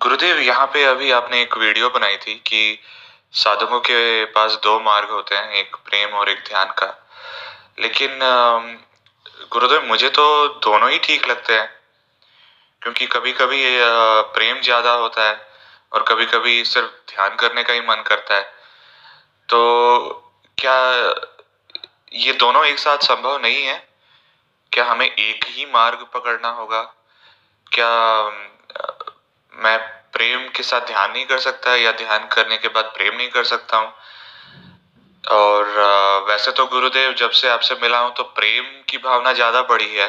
गुरुदेव, यहाँ पे अभी आपने एक वीडियो बनाई थी कि साधकों के पास दो मार्ग होते हैं, एक प्रेम और एक ध्यान का। लेकिन गुरुदेव, मुझे तो दोनों ही ठीक लगते हैं, क्योंकि कभी कभी प्रेम ज्यादा होता है और कभी कभी सिर्फ ध्यान करने का ही मन करता है। तो क्या ये दोनों एक साथ संभव नहीं है? क्या हमें एक ही मार्ग पकड़ना होगा? क्या मैं प्रेम के साथ ध्यान नहीं कर सकता, या ध्यान करने के बाद प्रेम नहीं कर सकता हूँ? और वैसे तो गुरुदेव, जब से आपसे मिला हूं तो प्रेम की भावना ज्यादा बढ़ी है।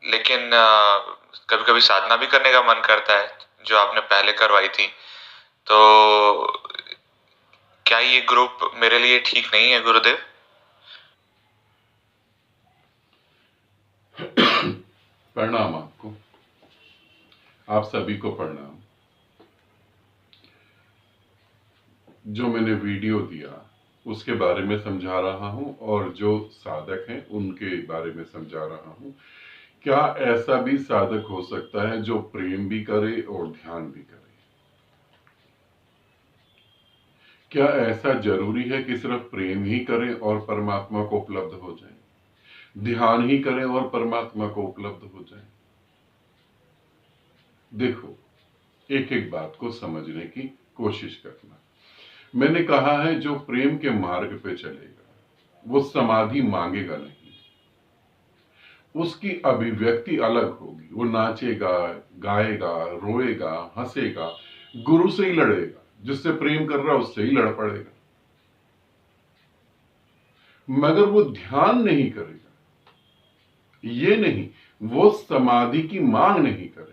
लेकिन कभी कभी साधना भी करने का मन करता है, जो आपने पहले करवाई थी। तो क्या ये ग्रुप मेरे लिए ठीक नहीं है गुरुदेव? प्रणाम आपको। आप सभी को प्रणाम। जो मैंने वीडियो दिया उसके बारे में समझा रहा हूं, और जो साधक हैं उनके बारे में समझा रहा हूं। क्या ऐसा भी साधक हो सकता है जो प्रेम भी करे और ध्यान भी करे? क्या ऐसा जरूरी है कि सिर्फ प्रेम ही करें और परमात्मा को उपलब्ध हो जाए, ध्यान ही करें और परमात्मा को उपलब्ध हो जाए? देखो, एक एक बात को समझने की कोशिश करना। मैंने कहा है, जो प्रेम के मार्ग पे चलेगा वो समाधि मांगेगा नहीं, उसकी अभिव्यक्ति अलग होगी। वो नाचेगा, गाएगा, रोएगा, हंसेगा, गुरु से ही लड़ेगा, जिससे प्रेम कर रहा है उससे ही लड़ पड़ेगा, मगर वो ध्यान नहीं करेगा। ये नहीं, वो समाधि की मांग नहीं करेगा।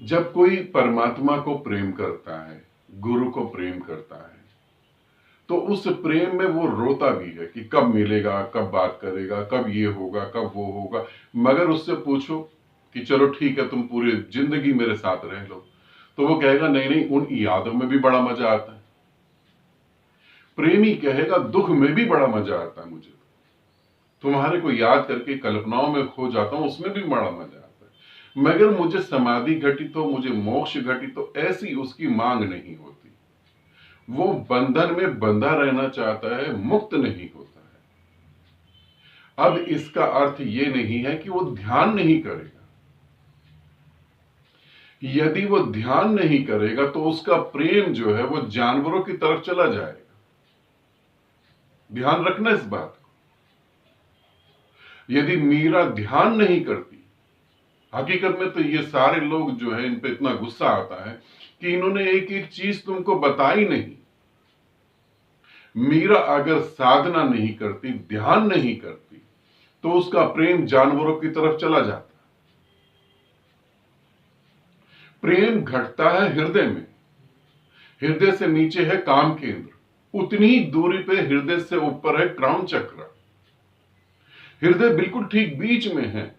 जब कोई परमात्मा को प्रेम करता है, गुरु को प्रेम करता है, तो उस प्रेम में वो रोता भी है कि कब मिलेगा, कब बात करेगा, कब ये होगा, कब वो होगा। मगर उससे पूछो कि चलो ठीक है, तुम पूरी जिंदगी मेरे साथ रह लो, तो वो कहेगा नहीं नहीं, उन यादों में भी बड़ा मजा आता है। प्रेमी कहेगा दुख में भी बड़ा मजा आता है, मुझे तुम्हारे को याद करके कल्पनाओं में खो जाता हूं, उसमें भी बड़ा मजा आता है। मगर मुझे समाधि घटित हो, मुझे मोक्ष घटित हो, ऐसी उसकी मांग नहीं होती। वो बंधन में बंधा रहना चाहता है, मुक्त नहीं होता है। अब इसका अर्थ ये नहीं है कि वो ध्यान नहीं करेगा। यदि वो ध्यान नहीं करेगा तो उसका प्रेम जो है वो जानवरों की तरफ चला जाएगा। ध्यान रखना इस बात को। यदि मीरा ध्यान नहीं करती, हकीकत में तो ये सारे लोग जो है, इन पे इतना गुस्सा आता है कि इन्होंने एक एक चीज तुमको बताई नहीं। मीरा अगर साधना नहीं करती, ध्यान नहीं करती, तो उसका प्रेम जानवरों की तरफ चला जाता। प्रेम घटता है हृदय में। हृदय से नीचे है काम केंद्र, उतनी ही दूरी पे हृदय से ऊपर है क्राउन चक्र। हृदय बिल्कुल ठीक बीच में है।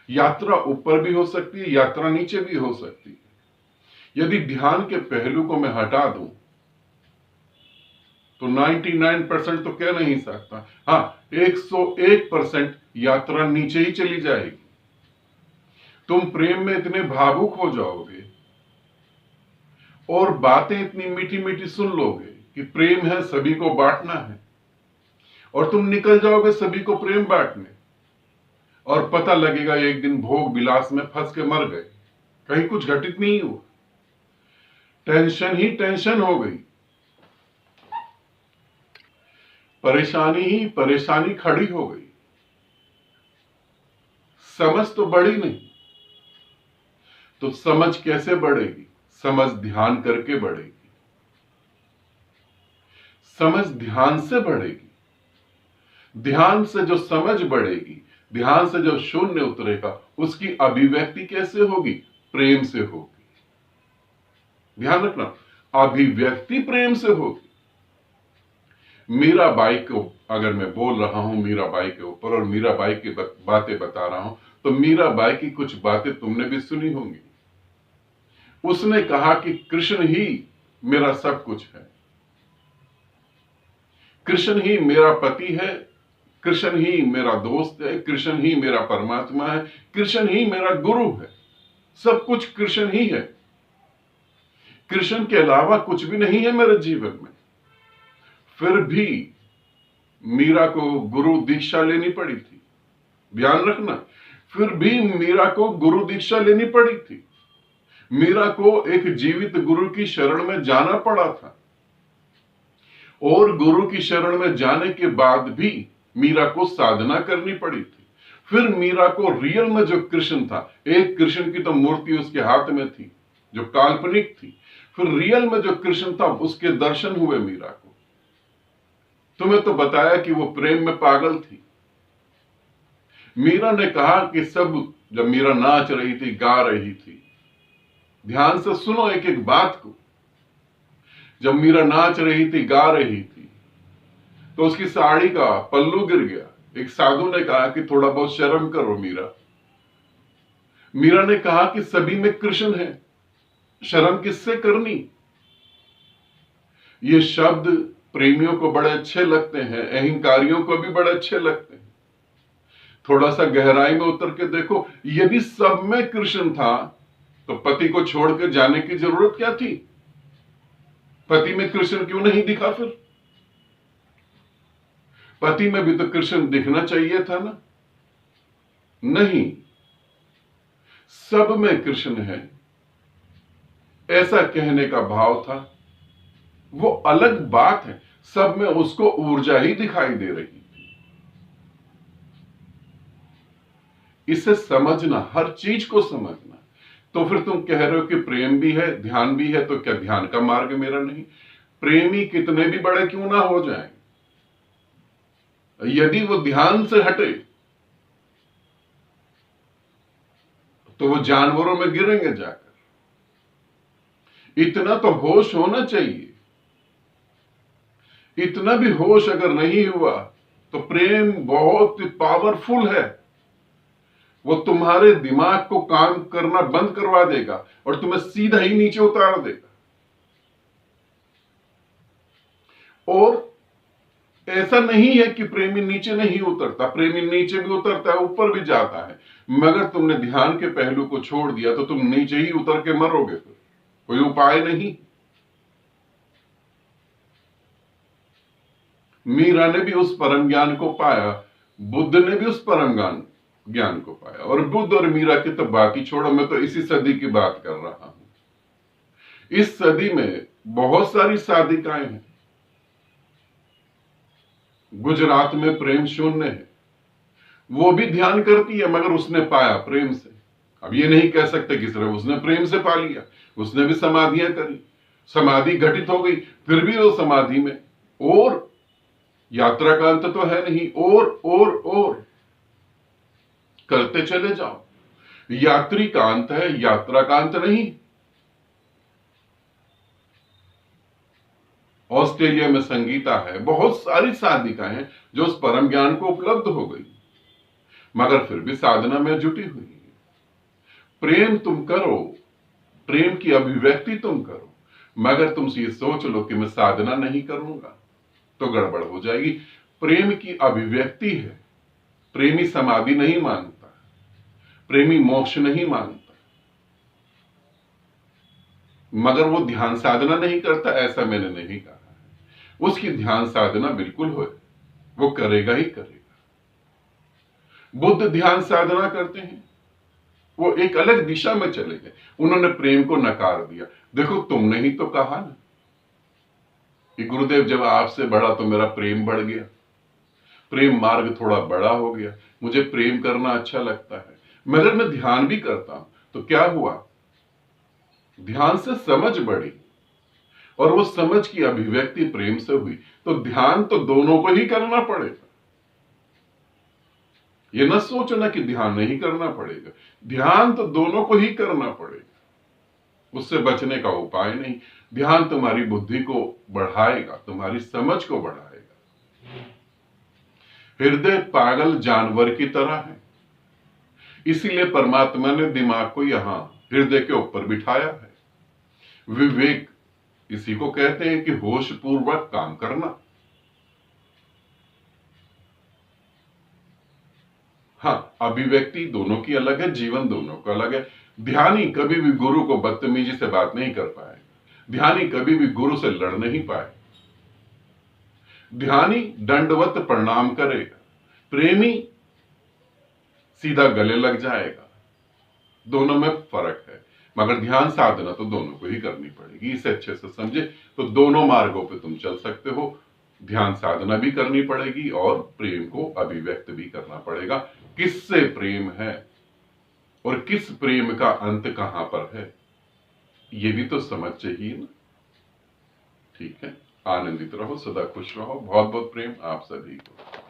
यात्रा ऊपर भी हो सकती है, यात्रा नीचे भी हो सकती है। यदि ध्यान के पहलू को मैं हटा दूं तो 99% तो कह नहीं सकता, हाँ 101% यात्रा नीचे ही चली जाएगी। तुम प्रेम में इतने भावुक हो जाओगे और बातें इतनी मीठी मीठी सुन लोगे कि प्रेम है, सभी को बांटना है, और तुम निकल जाओगे सभी को प्रेम बांटने, और पता लगेगा एक दिन भोग विलास में फंस के मर गए, कहीं कुछ घटित नहीं हुआ, टेंशन ही टेंशन हो गई, परेशानी ही परेशानी खड़ी हो गई। समझ तो बढ़ी नहीं। तो समझ कैसे बढ़ेगी? समझ ध्यान करके बढ़ेगी। समझ ध्यान से बढ़ेगी। ध्यान से जो समझ बढ़ेगी, ध्यान से जो शून्य उतरेगा, उसकी अभिव्यक्ति कैसे होगी? प्रेम से होगी। ध्यान रखना, अभिव्यक्ति प्रेम से होगी। मीराबाई को अगर मैं बोल रहा हूं मीराबाई के ऊपर, और मीराबाई की बातें बता रहा हूं, तो मीराबाई की कुछ बातें तुमने भी सुनी होंगी। उसने कहा कि कृष्ण ही मेरा सब कुछ है, कृष्ण ही मेरा पति है, कृष्ण ही मेरा दोस्त है, कृष्ण ही मेरा परमात्मा है, कृष्ण ही मेरा गुरु है, सब कुछ कृष्ण ही है, कृष्ण के अलावा कुछ भी नहीं है मेरे जीवन में। फिर भी मीरा को गुरु दीक्षा लेनी पड़ी थी, ध्यान रखना, फिर भी मीरा को गुरु दीक्षा लेनी पड़ी थी। मीरा को एक जीवित गुरु की शरण में जाना पड़ा था, और गुरु की शरण में जाने के बाद भी मीरा को साधना करनी पड़ी थी। फिर मीरा को रियल में जो कृष्ण था, एक कृष्ण की तो मूर्ति उसके हाथ में थी जो काल्पनिक थी, फिर रियल में जो कृष्ण था उसके दर्शन हुए मीरा को। तुम्हें तो बताया कि वो प्रेम में पागल थी। मीरा ने कहा कि सब, जब मीरा नाच रही थी, गा रही थी, ध्यान से सुनो एक एक बात को, जब मीरा नाच रही थी, गा रही थी, तो उसकी साड़ी का पल्लू गिर गया। एक साधु ने कहा कि थोड़ा बहुत शर्म करो मीरा। मीरा ने कहा कि सभी में कृष्ण है, शर्म किससे करनी। ये शब्द प्रेमियों को बड़े अच्छे लगते हैं, अहंकारियों को भी बड़े अच्छे लगते हैं। थोड़ा सा गहराई में उतर के देखो, यदि सब में कृष्ण था तो पति को छोड़ के जाने की जरूरत क्या थी? पति में कृष्ण क्यों नहीं दिखा? फिर पति में भी तो कृष्ण दिखना चाहिए था ना। नहीं, सब में कृष्ण है, ऐसा कहने का भाव था। वो अलग बात है, सब में उसको ऊर्जा ही दिखाई दे रही थी। इसे समझना, हर चीज को समझना। तो फिर तुम कह रहे हो कि प्रेम भी है, ध्यान भी है, तो क्या ध्यान का मार्ग मेरा नहीं? प्रेमी कितने भी बड़े क्यों ना हो जाएं, यदि वो ध्यान से हटे तो वो जानवरों में गिरेंगे जाकर। इतना तो होश होना चाहिए। इतना भी होश अगर नहीं हुआ तो प्रेम बहुत पावरफुल है, वो तुम्हारे दिमाग को काम करना बंद करवा देगा और तुम्हें सीधा ही नीचे उतार देगा। और ऐसा नहीं है कि प्रेमी नीचे नहीं उतरता, प्रेमी नीचे भी उतरता है, ऊपर भी जाता है, मगर तुमने ध्यान के पहलू को छोड़ दिया तो तुम नीचे ही उतर के मरोगे। फिर कोई उपाय नहीं। मीरा ने भी उस परम ज्ञान को पाया, बुद्ध ने भी उस परम ज्ञान को पाया। और बुद्ध और मीरा की तो बात ही छोड़ो, मैं तो इसी सदी की बात कर रहा हूं। इस सदी में बहुत सारी साधिकाएं हैं। गुजरात में प्रेम शून्य है, वो भी ध्यान करती है, मगर उसने पाया प्रेम से। अब ये नहीं कह सकते कि सिर्फ उसने प्रेम से पा लिया, उसने भी समाधियां करी, समाधि घटित हो गई, फिर भी वो समाधि में। और यात्रा का अंत तो है नहीं, और करते चले जाओ। यात्री का अंत है, यात्रा का अंत नहीं। ऑस्ट्रेलिया में संगीता है, बहुत सारी साधिकाएं हैं जो उस परम ज्ञान को उपलब्ध हो गई, मगर फिर भी साधना में जुटी हुई है। प्रेम तुम करो, प्रेम की अभिव्यक्ति तुम करो, मगर तुम ये सोच लो कि मैं साधना नहीं करूंगा तो गड़बड़ हो जाएगी। प्रेम की अभिव्यक्ति है। प्रेमी समाधि नहीं मांगता, प्रेमी मोक्ष नहीं मांगता, मगर वो ध्यान साधना नहीं करता, ऐसा मैंने नहीं कहा है। उसकी ध्यान साधना बिल्कुल हो, वो करेगा ही करेगा। बुद्ध ध्यान साधना करते हैं, वो एक अलग दिशा में चले गए, उन्होंने प्रेम को नकार दिया। देखो, तुमने ही तो कहा ना कि गुरुदेव जब आपसे बढ़ा तो मेरा प्रेम बढ़ गया, प्रेम मार्ग थोड़ा बड़ा हो गया, मुझे प्रेम करना अच्छा लगता है, मगर मैं ध्यान भी करता हूं। तो क्या हुआ? ध्यान से समझ बढ़ी, और वो समझ की अभिव्यक्ति प्रेम से हुई। तो ध्यान तो दोनों को ही करना पड़ेगा। ये न सोचना कि ध्यान नहीं करना पड़ेगा, ध्यान तो दोनों को ही करना पड़ेगा, उससे बचने का उपाय नहीं। ध्यान तुम्हारी बुद्धि को बढ़ाएगा, तुम्हारी समझ को बढ़ाएगा। हृदय पागल जानवर की तरह है, इसीलिए परमात्मा ने दिमाग को यहां हृदय के ऊपर बिठाया है। विवेक इसी को कहते हैं कि होश पूर्वक काम करना। हाँ, अभिव्यक्ति दोनों की अलग है, जीवन दोनों का अलग है। ध्यानी कभी भी गुरु को बदतमीजी से बात नहीं कर पाएगा, ध्यानी कभी भी गुरु से लड़ नहीं पाएगा। ध्यानी दंडवत प्रणाम करेगा, प्रेमी सीधा गले लग जाएगा। दोनों में फर्क है, मगर ध्यान साधना तो दोनों को ही करनी पड़ेगी। इसे अच्छे से समझे तो दोनों मार्गों पे तुम चल सकते हो। ध्यान साधना भी करनी पड़ेगी और प्रेम को अभिव्यक्त भी करना पड़ेगा। किससे प्रेम है और किस प्रेम का अंत कहां पर है, ये भी तो समझ चाहिए ना। ठीक है, आनंदित रहो, सदा खुश रहो। बहुत बहुत प्रेम आप सभी को।